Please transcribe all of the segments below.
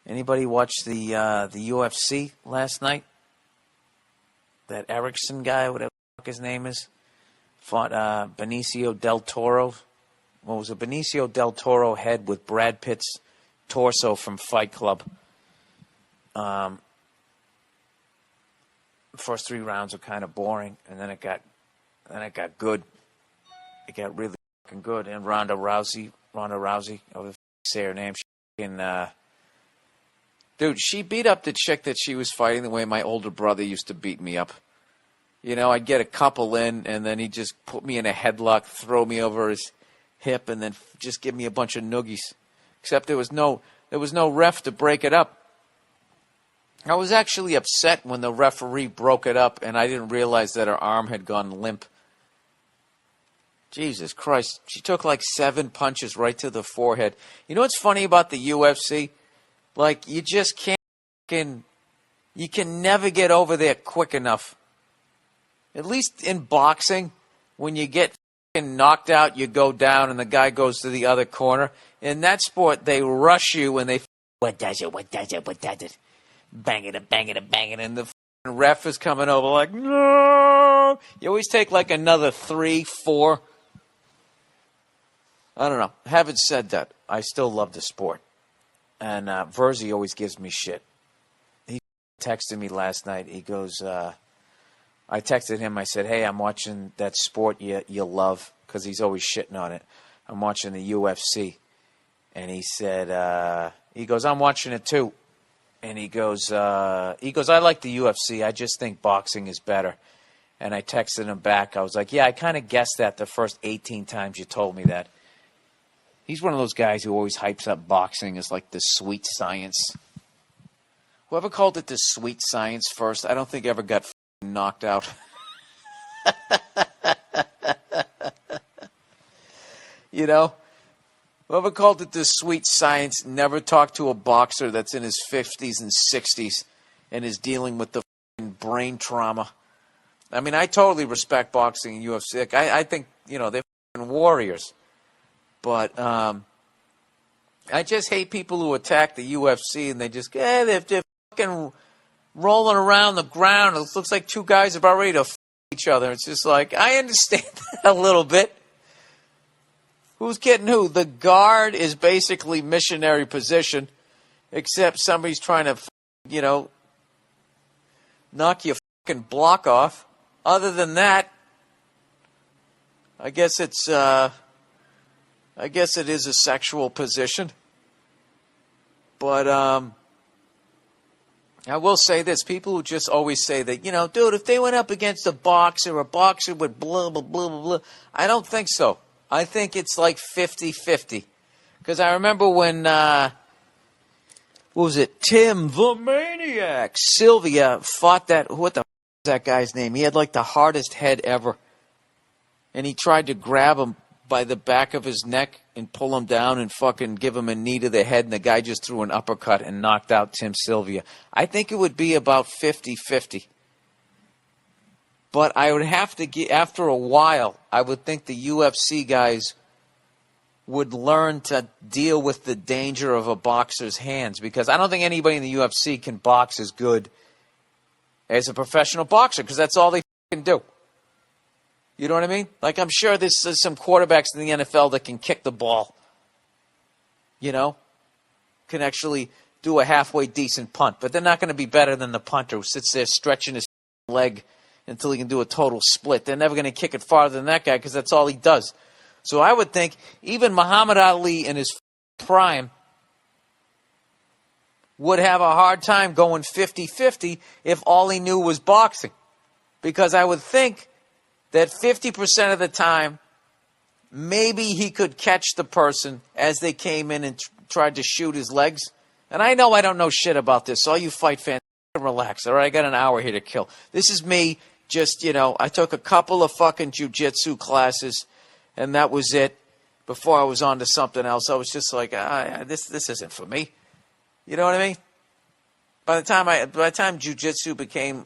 Anybody watch the UFC last night? That Erickson guy, whatever the fuck his name is, fought Benicio del Toro. What was it? Benicio del Toro head with Brad Pitt's torso from Fight Club. The first 3 rounds were kind of boring, and then it got good. It got really fucking good. And Ronda Rousey, I would say her name. Dude, she beat up the chick that she was fighting the way my older brother used to beat me up. You know, I'd get a couple in, and then he'd just put me in a headlock, throw me over his hip, and then just give me a bunch of noogies. Except there was no ref to break it up. I was actually upset when the referee broke it up, and I didn't realize that her arm had gone limp. Jesus Christ. She took like 7 punches right to the forehead. You know what's funny about the UFC? Like, you just can't you can never get over there quick enough. At least in boxing, when you get knocked out, you go down and the guy goes to the other corner. In that sport, they rush you and they, what does it? Bang it, and the ref is coming over like, no! You always take like another 3, 4. I don't know. Having said that, I still love the sport. And Verzi always gives me shit. He texted me last night. He goes, I texted him. I said, hey, I'm watching that sport you love, because he's always shitting on it. I'm watching the UFC. And he said, he goes, I'm watching it too. And he goes, I like the UFC. I just think boxing is better. And I texted him back. I was like, yeah, I kind of guessed that the first 18 times you told me that. He's one of those guys who always hypes up boxing as like the sweet science. Whoever called it the sweet science first, I don't think ever got knocked out. You know? Whoever called it the sweet science never talked to a boxer that's in his 50s and 60s and is dealing with the brain trauma. I mean, I totally respect boxing and UFC. I think, you know, they're warriors. But I just hate people who attack the UFC and they just, they're fucking rolling around the ground. It looks like 2 guys are about ready to each other. It's just like, I understand that a little bit. Who's getting who? The guard is basically missionary position, except somebody's trying to, you know, knock your fucking block off. Other than that, I guess it is a sexual position. But I will say this. People who just always say that, you know, dude, if they went up against a boxer would blah, blah, blah, blah, blah. I don't think so. I think it's like 50-50. Because I remember when, what was it, Tim the Maniac Sylvia fought that, what the f*** is that guy's name? He had like the hardest head ever. And he tried to grab him by the back of his neck and pull him down and fucking give him a knee to the head, and the guy just threw an uppercut and knocked out Tim Sylvia. I think it would be about 50-50. But I would have to get, after a while, I would think the UFC guys would learn to deal with the danger of a boxer's hands, because I don't think anybody in the UFC can box as good as a professional boxer, because that's all they can do. You know what I mean? Like, I'm sure there's some quarterbacks in the NFL that can kick the ball. You know? Can actually do a halfway decent punt. But they're not going to be better than the punter who sits there stretching his leg until he can do a total split. They're never going to kick it farther than that guy, because that's all he does. So I would think even Muhammad Ali in his prime would have a hard time going 50-50 if all he knew was boxing. Because I would think that 50% of the time, maybe he could catch the person as they came in and tried to shoot his legs. And I know I don't know shit about this. All you fight fans, relax. All right, I got an hour here to kill. This is me just, you know, I took a couple of fucking jiu-jitsu classes, and that was it. Before I was on to something else, I was just like, this isn't for me. You know what I mean? By the time jiu-jitsu became,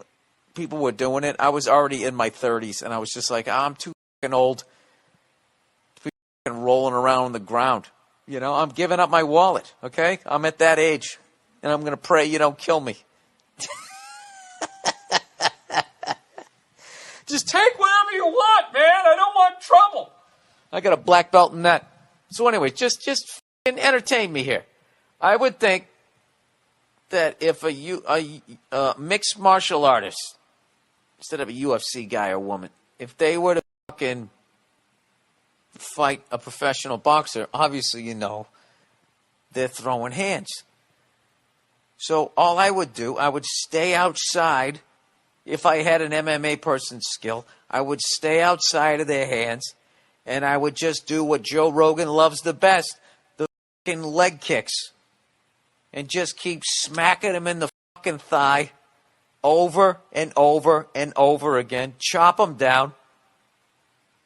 people were doing it, I was already in my 30s, and I was just like, I'm too fucking old to be fucking rolling around on the ground. You know, I'm giving up my wallet, okay? I'm at that age. and I'm going to pray you don't kill me. Just take whatever you want, man. I don't want trouble. I got a black belt in that. So anyway, just fucking entertain me here. I would think that if a mixed martial artist, instead of a UFC guy or woman, if they were to fucking fight a professional boxer, obviously, you know, they're throwing hands. So all I would do, I would stay outside. If I had an MMA person's skill, I would stay outside of their hands, and I would just do what Joe Rogan loves the best, the fucking leg kicks, and just keep smacking him in the fucking thigh over and over and over again, chop them down,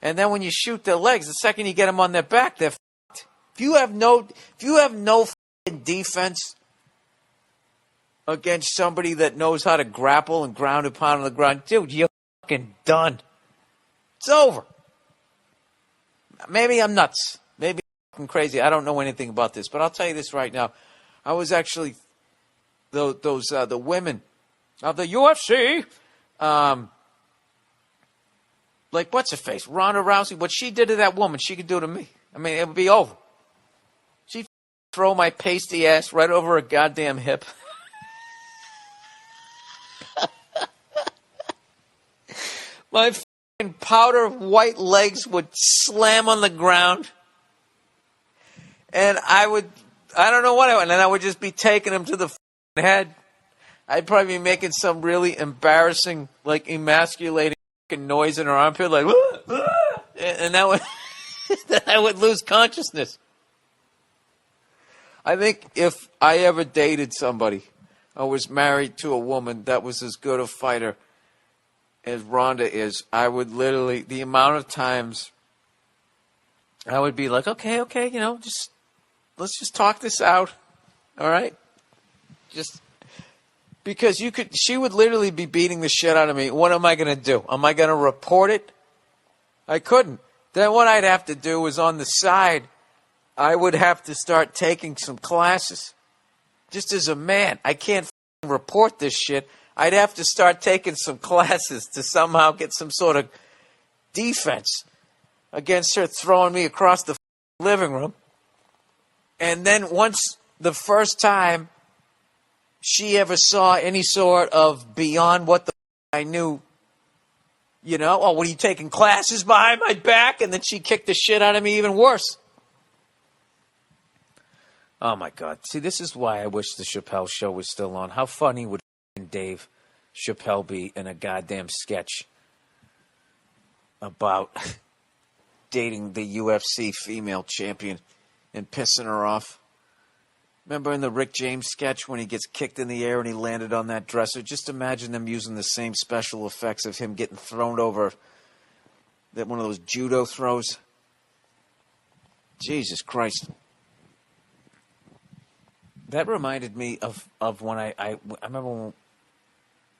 and then when you shoot their legs, the second you get them on their back, they're fucked. If you have no fucking defense against somebody that knows how to grapple and ground and pound on the ground, dude, you're fucking done. It's over. Maybe I'm nuts. Maybe I'm fucking crazy. I don't know anything about this, but I'll tell you this right now. I was actually the women of the UFC, like what's her face, Ronda Rousey. What she did to that woman, she could do to me. I mean, it would be over. She'd throw my pasty ass right over her goddamn hip. My fucking powder white legs would slam on the ground. And I don't know what and then I would just be taking them to the head. I'd probably be making some really embarrassing, like emasculating noise in her armpit, like, and that would, then I would lose consciousness. I think if I ever dated somebody or was married to a woman that was as good a fighter as Rhonda is, I would literally, the amount of times I would be like, okay, you know, let's just talk this out. All right? Just because she would literally be beating the shit out of me. What am I going to do? Am I going to report it? I couldn't. Then what I'd have to do was on the side, I would have to start taking some classes. Just as a man, I can't report this shit. I'd have to start taking some classes to somehow get some sort of defense against her throwing me across the living room. And then once the first time she ever saw any sort of beyond what the I knew, you know, oh, what are you taking classes behind my back? And then she kicked the shit out of me even worse. Oh my God. See, this is why I wish the Chappelle show was still on. How funny would Dave Chappelle be in a goddamn sketch about dating the UFC female champion and pissing her off? Remember in the Rick James sketch when he gets kicked in the air and he landed on that dresser? Just imagine them using the same special effects of him getting thrown over that one of those judo throws. Jesus Christ. That reminded me of when I remember when,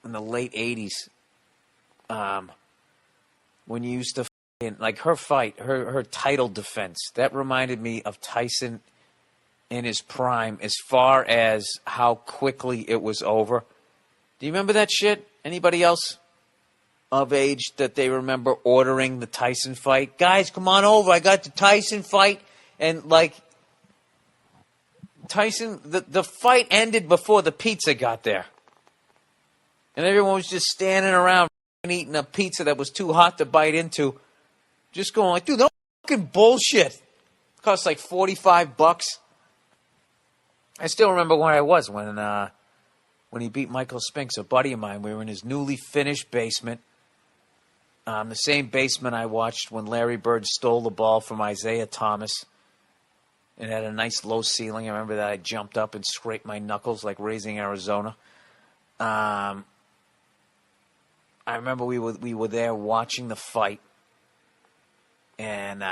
in the late 80s, when you used to, like her fight, her title defense, that reminded me of Tyson in his prime as far as how quickly it was over. Do you remember that shit? Anybody else of age that they remember ordering the Tyson fight? Guys, come on over. I got the Tyson fight. And like Tyson, the fight ended before the pizza got there. And everyone was just standing around eating a pizza that was too hot to bite into. Just going like, dude, no fucking bullshit. It cost like $45. I still remember where I was when he beat Michael Spinks, a buddy of mine. We were in his newly finished basement. The same basement I watched when Larry Bird stole the ball from Isaiah Thomas. It had a nice low ceiling. I remember that I jumped up and scraped my knuckles like Raising Arizona. I remember we were there watching the fight, and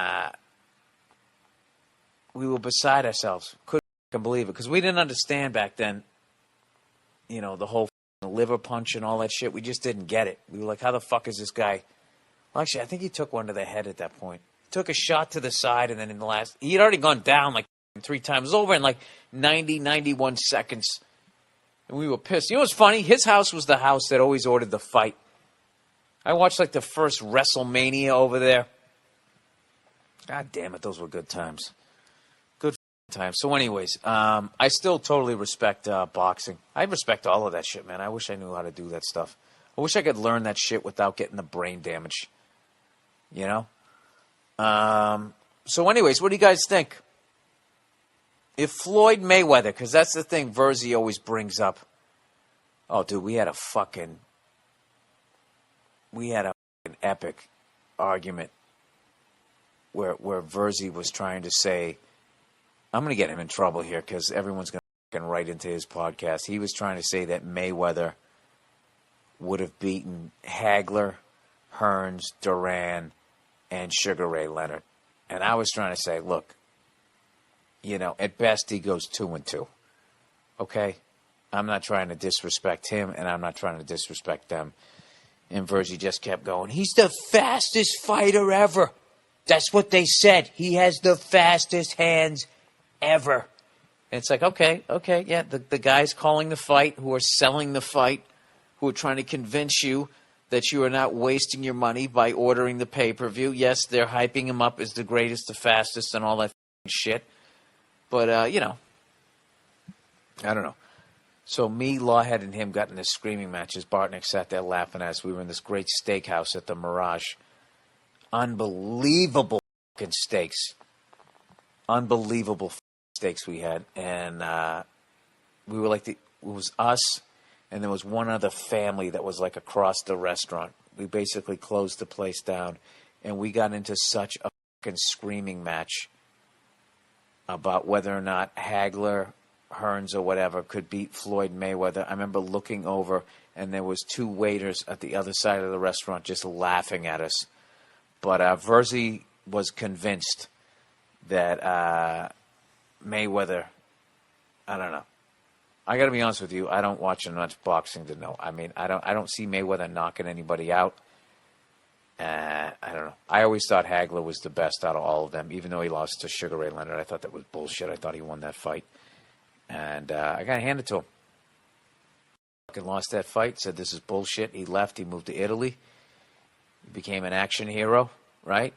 we were beside ourselves. Couldn't believe it because we didn't understand back then. You know, the whole liver punch and all that shit. We just didn't get it. We were like, "How the fuck is this guy?" Well, actually, I think he took one to the head at that point. He took a shot to the side, and then in the last, he had already gone down like 3 times. It was over in like 90, 91 seconds. and we were pissed. You know what's funny? His house was the house that always ordered the fight. I watched like the first WrestleMania over there. God damn it, those were good times. Good times. So anyways, I still totally respect boxing. I respect all of that shit, man. I wish I knew how to do that stuff. I wish I could learn that shit without getting the brain damage. You know? So anyways, what do you guys think? If Floyd Mayweather, because that's the thing Verzi always brings up. Oh, dude, we had a fucking epic argument where Verzi was trying to say, I'm going to get him in trouble here because everyone's going to write into his podcast. He was trying to say that Mayweather would have beaten Hagler, Hearns, Duran, and Sugar Ray Leonard. And I was trying to say, look, you know, at best he goes 2-2. Okay? I'm not trying to disrespect him, and I'm not trying to disrespect them. And Verzi just kept going, he's the fastest fighter ever. That's what they said. He has the fastest hands ever. And it's like, okay, yeah, the guys calling the fight, who are selling the fight, who are trying to convince you that you are not wasting your money by ordering the pay-per-view. Yes, they're hyping him up as the greatest, the fastest, and all that shit. But, you know, I don't know. So me, Lawhead, and him got in this screaming match as Bartnick sat there laughing at us. We were in this great steakhouse at the Mirage. Unbelievable fucking steaks. Unbelievable steaks we had. And we were like, it was us, and there was one other family that was like across the restaurant. We basically closed the place down, and we got into such a fucking screaming match about whether or not Hagler, Hearns, or whatever could beat Floyd Mayweather. I remember looking over, and there was two waiters at the other side of the restaurant just laughing at us. But Verzi was convinced that Mayweather, I don't know. I got to be honest with you. I don't watch enough boxing to know. I mean, I don't see Mayweather knocking anybody out. I don't know. I always thought Hagler was the best out of all of them, even though he lost to Sugar Ray Leonard. I thought that was bullshit. I thought he won that fight. And I got to hand it to him. Fucking lost that fight, said this is bullshit. He left. He moved to Italy. He became an action hero, right?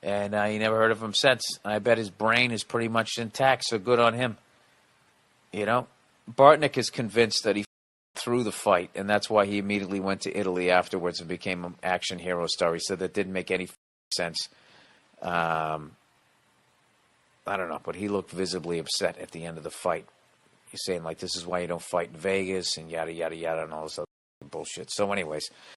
And you never heard of him since. I bet his brain is pretty much intact, so good on him. You know? Bartnick is convinced that he threw the fight, and that's why he immediately went to Italy afterwards and became an action hero star. He said that didn't make any sense. I don't know, but he looked visibly upset at the end of the fight. He's saying, like, this is why you don't fight in Vegas and yada, yada, yada, and all this other bullshit. So anyways,